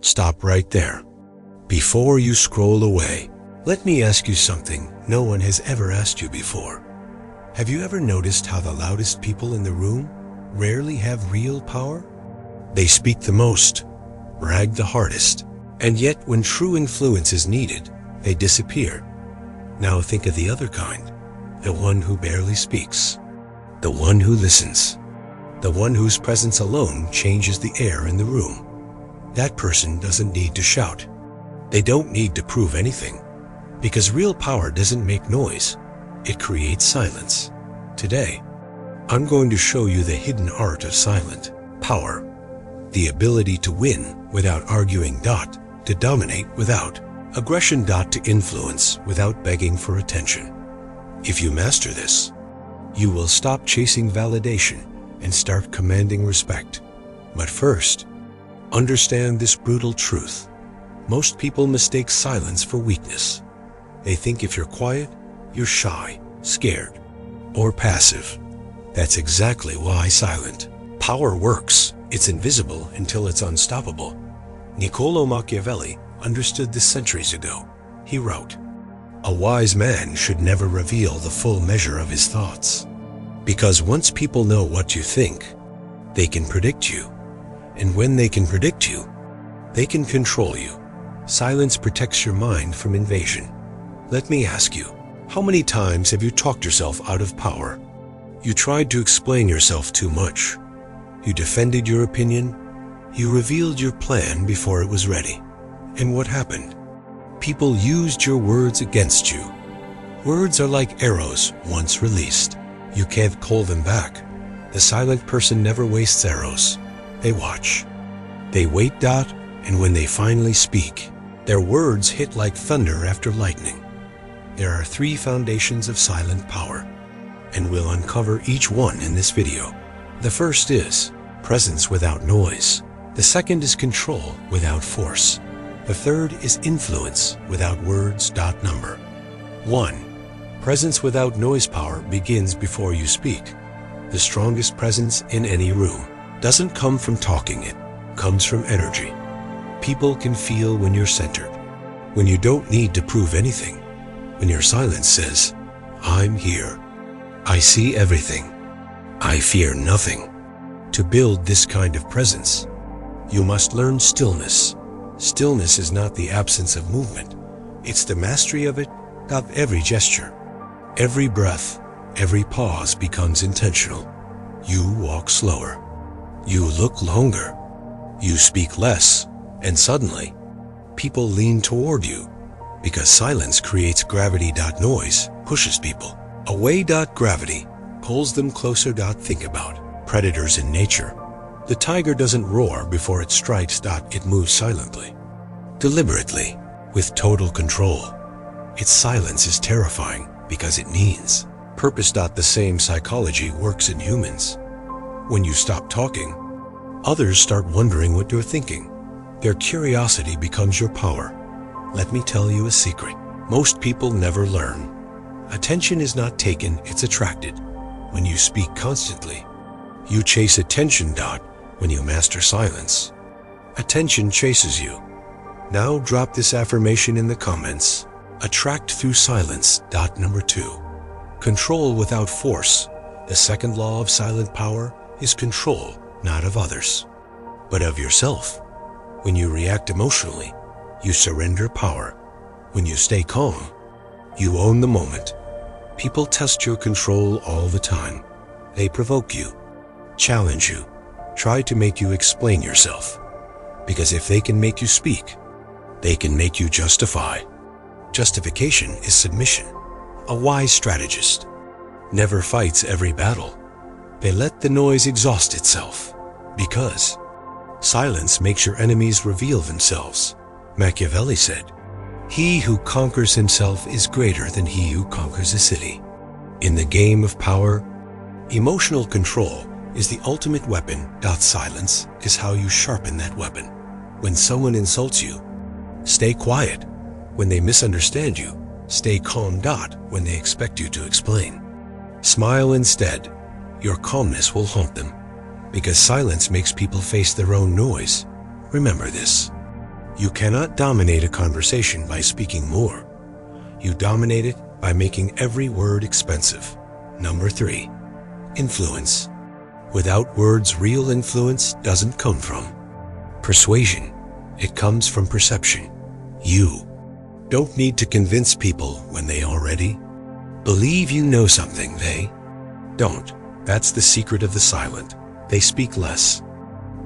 Stop right there. Before you scroll away, let me ask you something no one has ever asked you before. Have you ever noticed how the loudest people in the room rarely have real power? They speak the most, brag the hardest, and yet when true influence is needed, they disappear. Now think of the other kind, the one who barely speaks, the one who listens, the one whose presence alone changes the air in the room. That person doesn't need to shout. They don't need to prove anything, because real power doesn't make noise. It creates silence. Today, I'm going to show you the hidden art of silent power, the ability to win without arguing, to dominate without aggression, to influence without begging for attention. If you master this, you will stop chasing validation and start commanding respect. But first, understand this brutal truth. Most people mistake silence for weakness. They think if you're quiet, you're shy, scared, or passive. That's exactly why silent power works. It's invisible until it's unstoppable. Niccolo Machiavelli understood this centuries ago. He wrote, "A wise man should never reveal the full measure of his thoughts. Because once people know what you think, they can predict you. And when they can predict you, they can control you." Silence protects your mind from invasion. Let me ask you, how many times have you talked yourself out of power? You tried to explain yourself too much. You defended your opinion. You revealed your plan before it was ready. And what happened? People used your words against you. Words are like arrows once released. You can't call them back. The silent person never wastes arrows. They watch. They wait, and when they finally speak, their words hit like thunder after lightning. There are 3 foundations of silent power, and we'll uncover each one in this video. The first is presence without noise. The second is control without force. The third is influence without words. Number 1. Presence without noise. Power begins before you speak. The strongest presence in any room doesn't come from talking, it comes from energy. People can feel when you're centered, when you don't need to prove anything, when your silence says, "I'm here. I see everything. I fear nothing." To build this kind of presence, you must learn stillness. Stillness is not the absence of movement. It's the mastery of it. Every gesture, every breath, every pause becomes intentional. You walk slower. You look longer. You speak less. And suddenly, people lean toward you because silence creates gravity. Noise pushes people away. Gravity pulls them closer. Think about predators in nature. The tiger doesn't roar before it strikes. It moves silently, deliberately, with total control. Its silence is terrifying because it means purpose. The same psychology works in humans. When you stop talking, others start wondering what you're thinking. Their curiosity becomes your power. Let me tell you a secret. Most people never learn. Attention is not taken, it's attracted. When you speak constantly, you chase attention. When you master silence, attention chases you. Now drop this affirmation in the comments. Attract through silence. Number 2. Control without force. The second law of silent power is control, not of others, but of yourself. When you react emotionally, you surrender power. When you stay calm, you own the moment. People test your control all the time. They provoke you, challenge you, try to make you explain yourself. Because if they can make you speak, they can make you justify. Justification is submission. A wise strategist never fights every battle. They let the noise exhaust itself, because silence makes your enemies reveal themselves. Machiavelli said, "He who conquers himself is greater than he who conquers a city." In the game of power, emotional control is the ultimate weapon. Silence is how you sharpen that weapon. When someone insults you, stay quiet. When they misunderstand you, stay calm. When they expect you to explain, smile instead. Your calmness will haunt them, because silence makes people face their own noise. Remember this. You cannot dominate a conversation by speaking more. You dominate it by making every word expensive. Number 3, influence. Without words, real influence doesn't come from persuasion. It comes from perception. You don't need to convince people when they already believe you know something they don't. That's the secret of the silent. They speak less,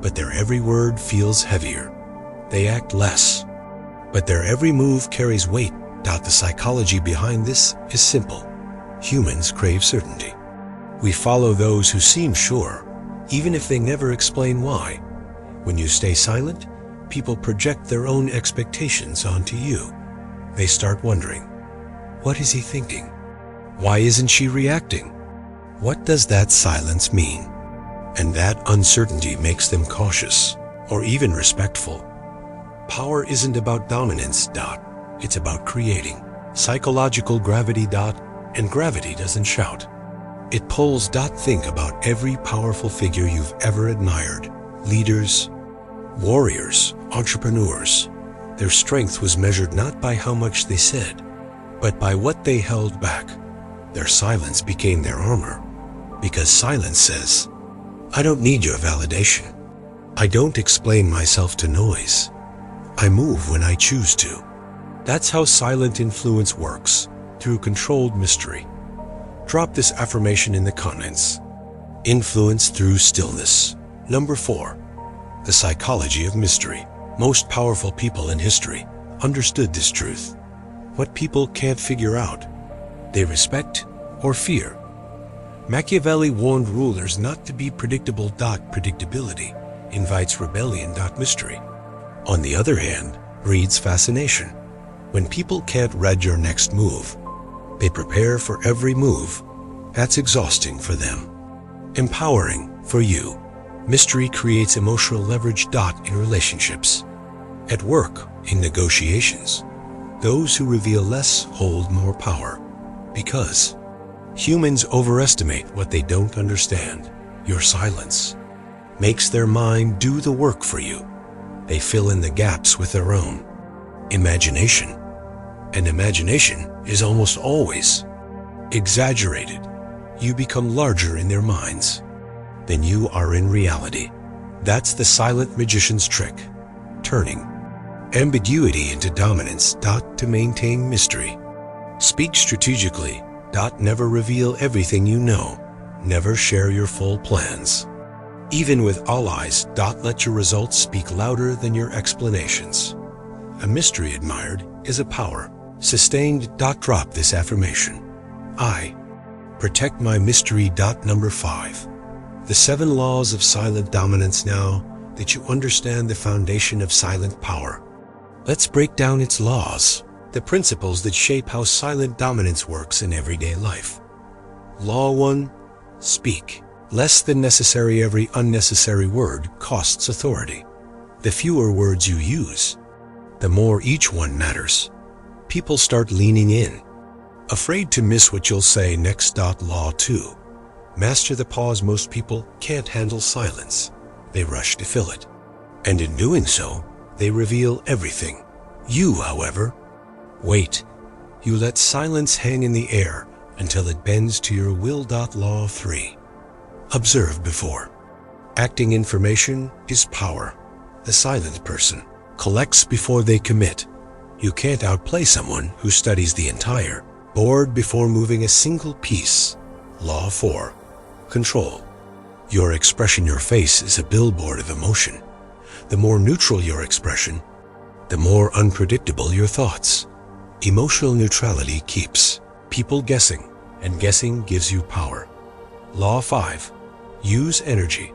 but their every word feels heavier. They act less, but their every move carries weight. The psychology behind this is simple. Humans crave certainty. We follow those who seem sure, even if they never explain why. When you stay silent, people project their own expectations onto you. They start wondering, what is he thinking? Why isn't she reacting? What does that silence mean? And that uncertainty makes them cautious, or even respectful. Power isn't about dominance. It's about creating psychological gravity. And gravity doesn't shout. It pulls. Think about every powerful figure you've ever admired. Leaders, warriors, entrepreneurs. Their strength was measured not by how much they said, but by what they held back. Their silence became their armor, because silence says, I don't need your validation. I don't explain myself to noise. I move when I choose to. That's how silent influence works, through controlled mystery. Drop this affirmation in the comments. Influence through stillness. Number 4, the psychology of mystery. Most powerful people in history understood this truth. What people can't figure out, they respect or fear. Machiavelli warned rulers not to be predictable. Predictability invites rebellion. Mystery, on the other hand, breeds fascination. When people can't read your next move, they prepare for every move. That's exhausting for them. Empowering for you. Mystery creates emotional leverage. In relationships, at work, in negotiations, those who reveal less hold more power. Because humans overestimate what they don't understand. Your silence makes their mind do the work for you. They fill in the gaps with their own imagination. And imagination is almost always exaggerated. You become larger in their minds than you are in reality. That's the silent magician's trick, turning ambiguity into dominance. To maintain mystery, speak strategically. Never reveal everything you know. Never share your full plans. Even with allies. Let your results speak louder than your explanations. A mystery admired is a power sustained. Drop this affirmation. I protect my mystery. Number 5, the 7 laws of silent dominance. Now that you understand the foundation of silent power, let's break down its laws, the principles that shape how silent dominance works in everyday life. Law 1, speak less than necessary. Every unnecessary word costs authority. The fewer words you use, the more each one matters. People start leaning in, afraid to miss what you'll say next. Law 2, master the pause. Most people can't handle silence. They rush to fill it, and in doing so, they reveal everything. You, however, wait. You let silence hang in the air until it bends to your will. Law 3, observe before acting. Information is power. The silent person collects before they commit. You can't outplay someone who studies the entire board before moving a single piece. Law 4, control. Your expression. Your face is a billboard of emotion. The more neutral your expression, the more unpredictable your thoughts. Emotional neutrality keeps people guessing, and guessing gives you power. Law 5, use energy,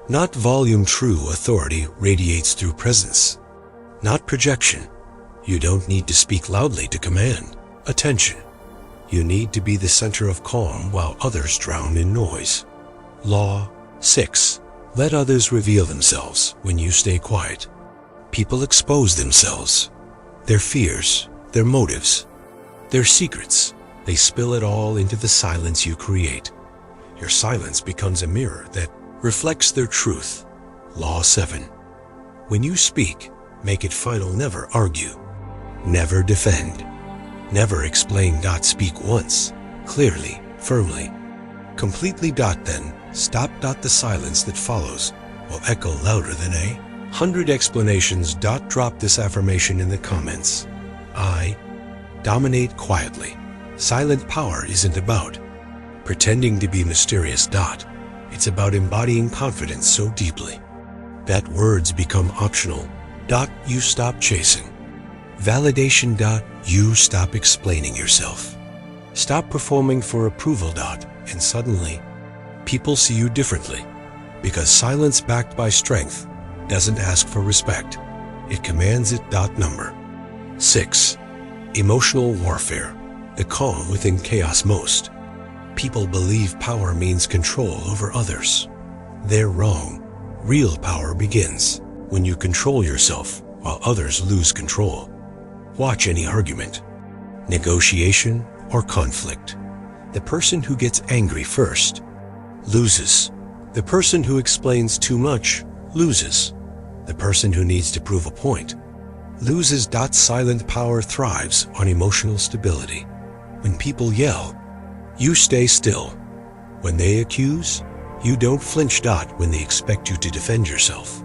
not volume. True authority radiates through presence, not projection. You don't need to speak loudly to command attention. You need to be the center of calm while others drown in noise. Law 6, let others reveal themselves when you stay quiet. People expose themselves, their fears, their motives, their secrets. They spill it all into the silence you create. Your silence becomes a mirror that reflects their truth. Law 7, when you speak, Make it final. Never argue. Never defend. Never explain. Speak once, clearly, firmly, completely. Then stop. The silence that follows will echo louder than 100 explanations. Drop this affirmation in the comments. I dominate quietly. Silent power isn't about pretending to be mysterious. It's about embodying confidence so deeply that words become optional. You stop chasing validation. You stop explaining yourself. Stop performing for approval. And suddenly, people see you differently, because silence backed by strength doesn't ask for respect. It commands it. Number 6. Emotional warfare. The calm within chaos. Most people believe power means control over others. They're wrong. Real power begins when you control yourself while others lose control. Watch any argument, negotiation, or conflict. The person who gets angry first loses. The person who explains too much loses. The person who needs to prove a point loses. Silent power thrives on emotional stability. When people yell, you stay still. When they accuse, you don't flinch. When they expect you to defend yourself,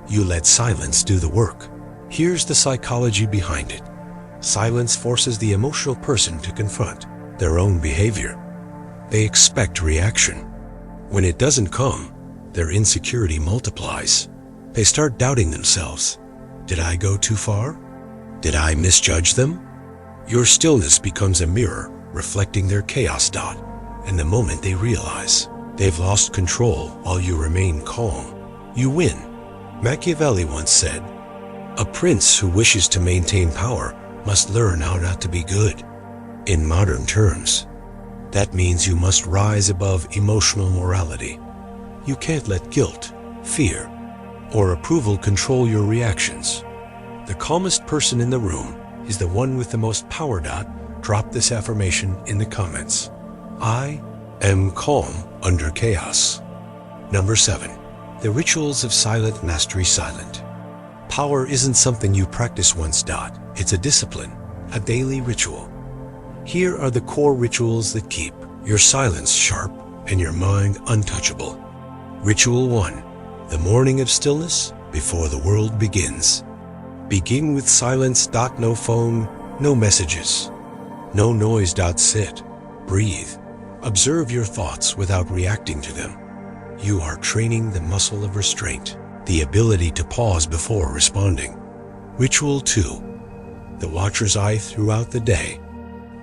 you let silence do the work. Here's the psychology behind it. Silence forces the emotional person to confront their own behavior. They expect reaction. When it doesn't come, their insecurity multiplies. They start doubting themselves. Did I go too far? Did I misjudge them? Your stillness becomes a mirror reflecting their chaos. And the moment they realize they've lost control while you remain calm, you win. Machiavelli once said, "A prince who wishes to maintain power must learn how not to be good." In modern terms, that means you must rise above emotional morality. You can't let guilt, fear, or approval control your reactions. The calmest person in the room is the one with the most power. Drop this affirmation in the comments. I am calm under chaos. Number 7. The rituals of silent mastery. Silent power isn't something you practice once. It's a discipline, a daily ritual. Here are the core rituals that keep your silence sharp and your mind untouchable. Ritual 1. The morning of stillness before the world begins. Begin with silence. No phone, no messages, no noise. Sit, breathe, observe your thoughts without reacting to them. You are training the muscle of restraint, the ability to pause before responding. Ritual 2. The watcher's eye throughout the day.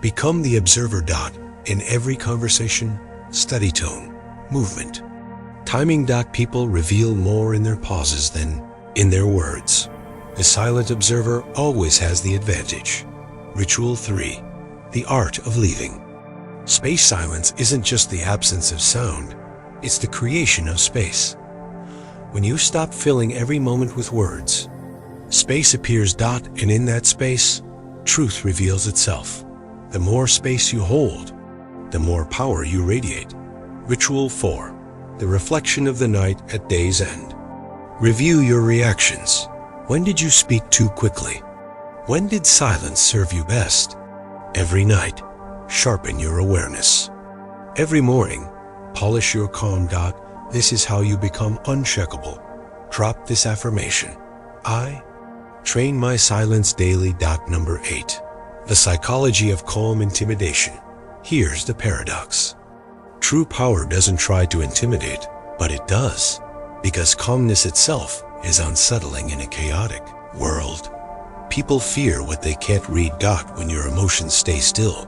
Become the observer. In every conversation, study tone, movement, timing. People reveal more in their pauses than in their words. The silent observer always has the advantage. Ritual 3. The art of leaving. Space silence isn't just the absence of sound, it's the creation of space. When you stop filling every moment with words, space appears. And in that space, truth reveals itself. The more space you hold, the more power you radiate. Ritual 4. The reflection of the night at day's end. Review your reactions. When did you speak too quickly? When did silence serve you best? Every night, sharpen your awareness. Every morning, polish your calm. This is how you become uncheckable. Drop this affirmation. I train my silence daily. Number 8. The psychology of calm intimidation. Here's the paradox. True power doesn't try to intimidate, but it does, because calmness itself is unsettling in a chaotic world. People fear what they can't read. When your emotions stay still,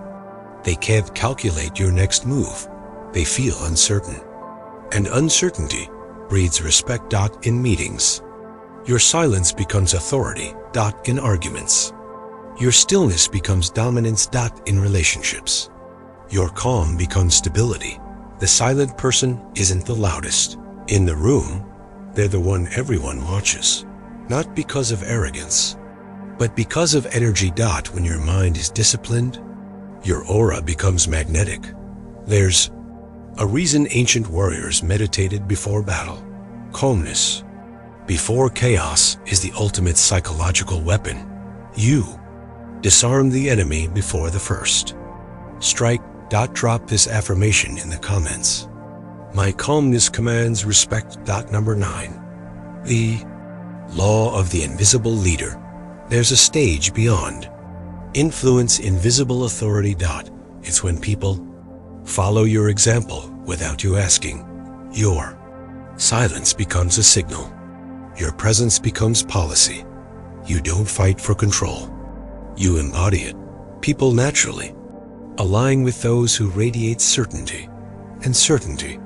they can't calculate your next move. They feel uncertain. And uncertainty breeds respect. In meetings, your silence becomes authority. In arguments, your stillness becomes dominance. In relationships, your calm becomes stability. The silent person isn't the loudest in the room. They're the one everyone watches, not because of arrogance, but because of energy. When your mind is disciplined, your aura becomes magnetic. There's a reason ancient warriors meditated before battle. Calmness Before chaos is the ultimate psychological weapon, you disarm the enemy before the first. Strike. Drop this affirmation in the comments. My calmness commands respect. Number 9. The law of the invisible leader. There's a stage beyond. Influence invisible authority. It's when people follow your example without you asking. Your silence becomes a signal. Your presence becomes policy. You don't fight for control. You embody it. People naturally align with those who radiate certainty, and certainty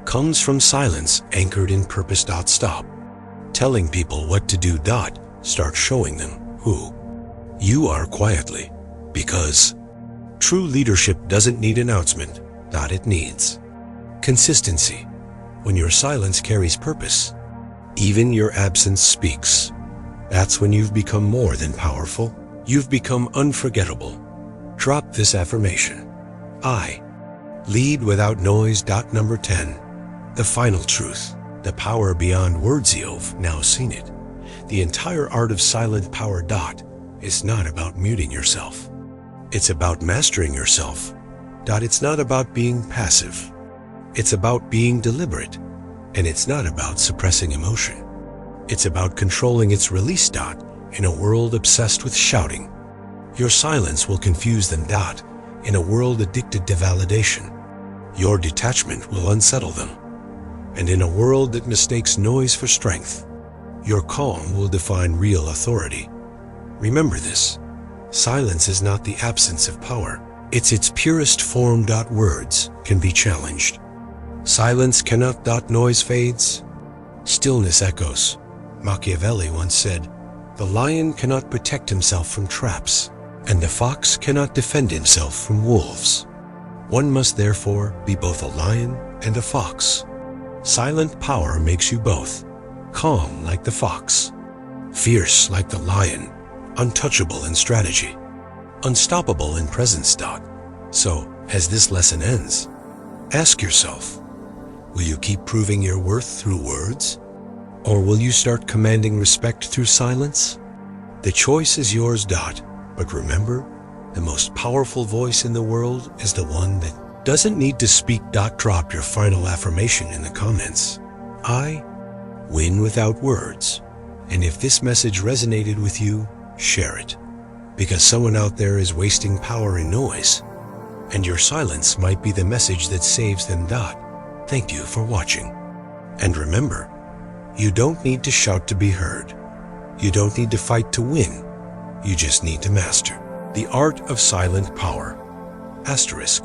comes from silence anchored in purpose. Stop telling people what to do. Start showing them who you are quietly, because true leadership doesn't need announcement. It needs consistency. When your silence carries purpose, even your absence speaks. That's when you've become more than powerful. You've become unforgettable. Drop this affirmation. I lead without noise. Number 10. The final truth. The power beyond words. You've now seen it. The entire art of silent power. Is not about muting yourself. It's about mastering yourself. It's not about being passive. It's about being deliberate. And it's not about suppressing emotion. It's about controlling its release. In a world obsessed with shouting, your silence will confuse them. In a world addicted to validation, your detachment will unsettle them. And in a world that mistakes noise for strength, your calm will define real authority. Remember this. Silence is not the absence of power. It's its purest form. Words can be challenged. Silence cannot. Noise fades. Stillness echoes. Machiavelli once said, "The lion cannot protect himself from traps, and the fox cannot defend himself from wolves." One must therefore be both a lion and a fox. Silent power makes you both. Calm like the fox, fierce like the lion, untouchable in strategy, unstoppable in presence. So, as this lesson ends, ask yourself, will you keep proving your worth through words? Or will you start commanding respect through silence? The choice is yours. But remember, the most powerful voice in the world is the one that doesn't need to speak. Drop your final affirmation in the comments. I win without words. And if this message resonated with you, share it. Because someone out there is wasting power in noise. And your silence might be the message that saves them. Thank you for watching. And remember, you don't need to shout to be heard. You don't need to fight to win. You just need to master the art of silent power. Asterisk.